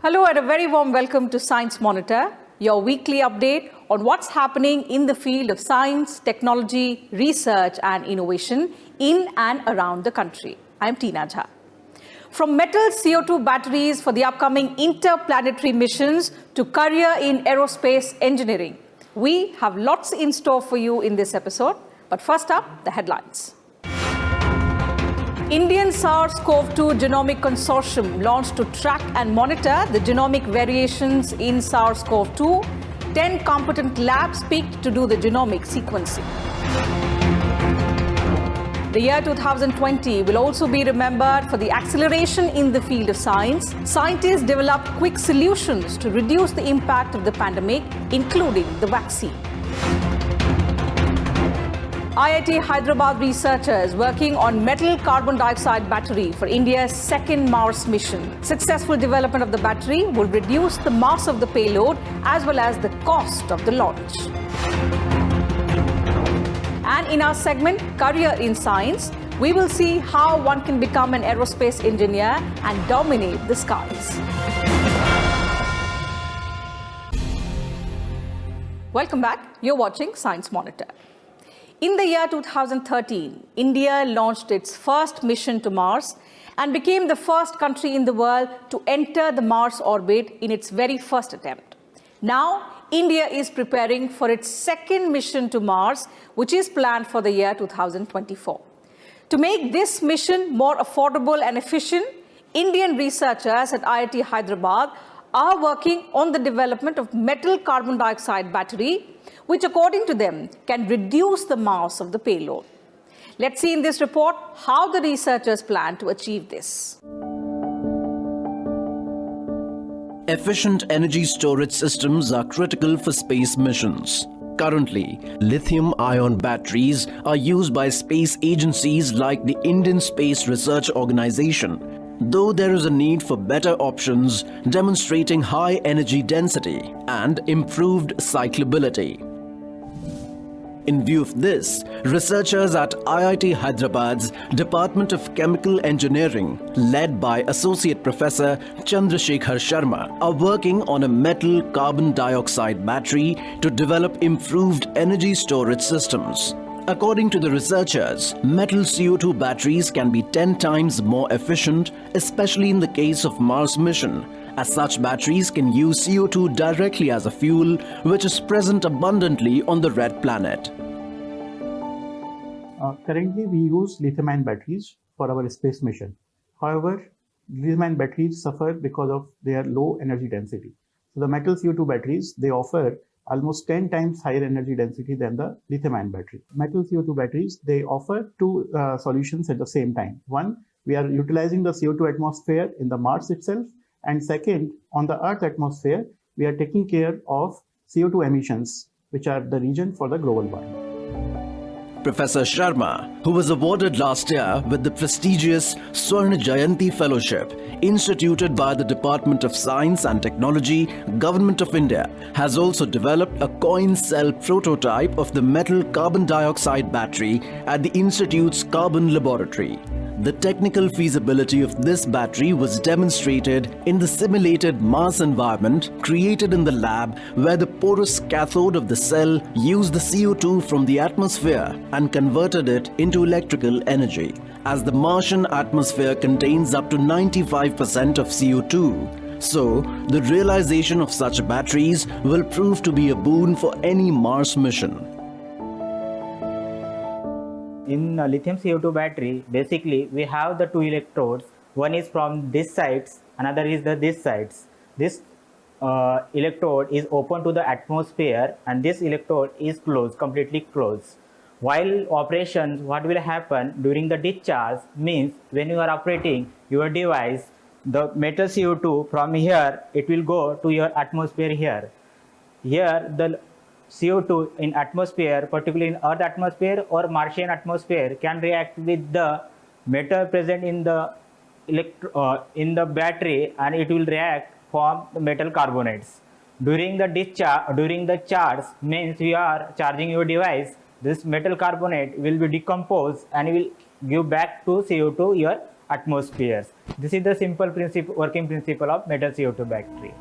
Hello and a very warm welcome to Science Monitor, your weekly update on what's happening in the field of science, technology, research and innovation in and around the country. I'm Tina Jha. From metal CO2 batteries for the upcoming interplanetary missions to career in aerospace engineering, we have lots in store for you in this episode. But first up, the headlines. Indian SARS-CoV-2 Genomic Consortium launched to track and monitor the genomic variations in SARS-CoV-2. 10 competent labs picked to do the genomic sequencing. The year 2020 will also be remembered for the acceleration in the field of science. Scientists developed quick solutions to reduce the impact of the pandemic, including the vaccine. IIT Hyderabad researchers working on metal carbon dioxide battery for India's second Mars mission. Successful development of the battery will reduce the mass of the payload as well as the cost of the launch. And in our segment, Career in Science, we will see how one can become an aerospace engineer and dominate the skies. Welcome back. You're watching Science Monitor. In the year 2013, India launched its first mission to Mars and became the first country in the world to enter the Mars orbit in its very first attempt. Now, India is preparing for its second mission to Mars, which is planned for the year 2024. To make this mission more affordable and efficient, Indian researchers at IIT Hyderabad are working on the development of metal carbon dioxide battery, which according to them can reduce the mass of the payload. Let's see in this report how the researchers plan to achieve this. Efficient energy storage systems are critical for space missions. Currently, lithium-ion batteries are used by space agencies like the Indian Space Research Organization, though there is a need for better options demonstrating high energy density and improved cyclability. In view of this, researchers at IIT Hyderabad's Department of Chemical Engineering, led by Associate Professor Chandrasekhar Sharma, are working on a metal carbon dioxide battery to develop improved energy storage systems. According to the researchers, metal CO2 batteries can be 10 times more efficient, especially in the case of Mars mission, as such batteries can use CO2 directly as a fuel, which is present abundantly on the red planet. Currently, we use lithium-ion batteries for our space mission. However, lithium-ion batteries suffer because of their low energy density. So the metal CO2 batteries, they offer almost 10 times higher energy density than the lithium-ion battery. Metal CO2 batteries, they offer two solutions at the same time. One, we are utilizing the CO2 atmosphere in the Mars itself. And second, on the Earth atmosphere, we are taking care of CO2 emissions, which are the reason for the global warming. Professor Sharma, who was awarded last year with the prestigious Swarna Jayanti Fellowship instituted by the Department of Science and Technology, Government of India, has also developed a coin cell prototype of the metal carbon dioxide battery at the Institute's Carbon Laboratory. The technical feasibility of this battery was demonstrated in the simulated Mars environment created in the lab, where the porous cathode of the cell used the CO2 from the atmosphere and converted it into electrical energy. As the Martian atmosphere contains up to 95% of CO2, so the realization of such batteries will prove to be a boon for any Mars mission. In a lithium CO2 battery, basically we have the two electrodes. One is from this side, another is this side. This electrode is open to the atmosphere and this electrode is closed, completely closed. While operations, what will happen during the discharge means when you are operating your device, the metal CO2 from here, it will go to your atmosphere here. Here the CO2 in atmosphere, particularly in Earth atmosphere or Martian atmosphere, can react with the metal present in the battery, and it will react form the metal carbonates. During the discharge, during the charge means you are charging your device, this metal carbonate will be decomposed and will give back to CO2 your atmospheres. This is the simple working principle of metal CO2 battery.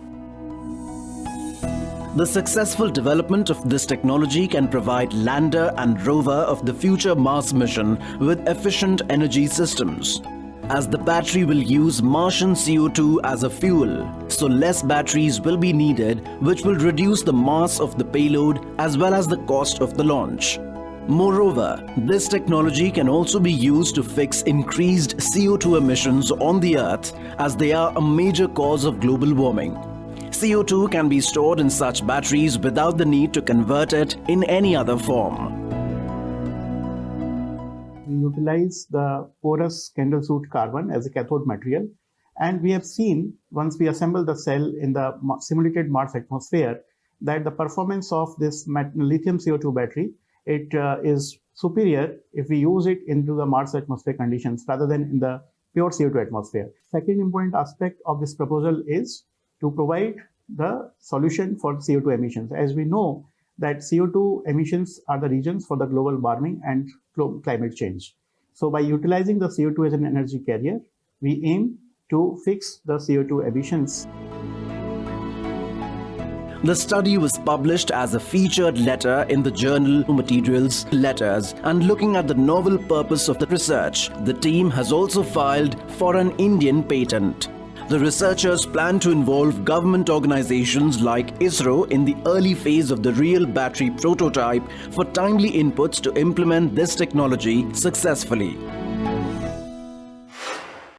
The successful development of this technology can provide lander and rover of the future Mars mission with efficient energy systems. As the battery will use Martian CO2 as a fuel, so less batteries will be needed, which will reduce the mass of the payload as well as the cost of the launch. Moreover, this technology can also be used to fix increased CO2 emissions on the Earth, as they are a major cause of global warming. CO2 can be stored in such batteries without the need to convert it in any other form. We utilize the porous candle soot carbon as a cathode material, and we have seen once we assemble the cell in the simulated Mars atmosphere that the performance of this lithium CO2 battery is superior if we use it into the Mars atmosphere conditions rather than in the pure CO2 atmosphere. Second important aspect of this proposal is to provide the solution for CO2 emissions. As we know that CO2 emissions are the reasons for the global warming and climate change. So by utilizing the CO2 as an energy carrier, we aim to fix the CO2 emissions. The study was published as a featured letter in the journal Materials Letters, and looking at the novel purpose of the research, the team has also filed for an Indian patent. The researchers plan to involve government organizations like ISRO in the early phase of the real battery prototype for timely inputs to implement this technology successfully.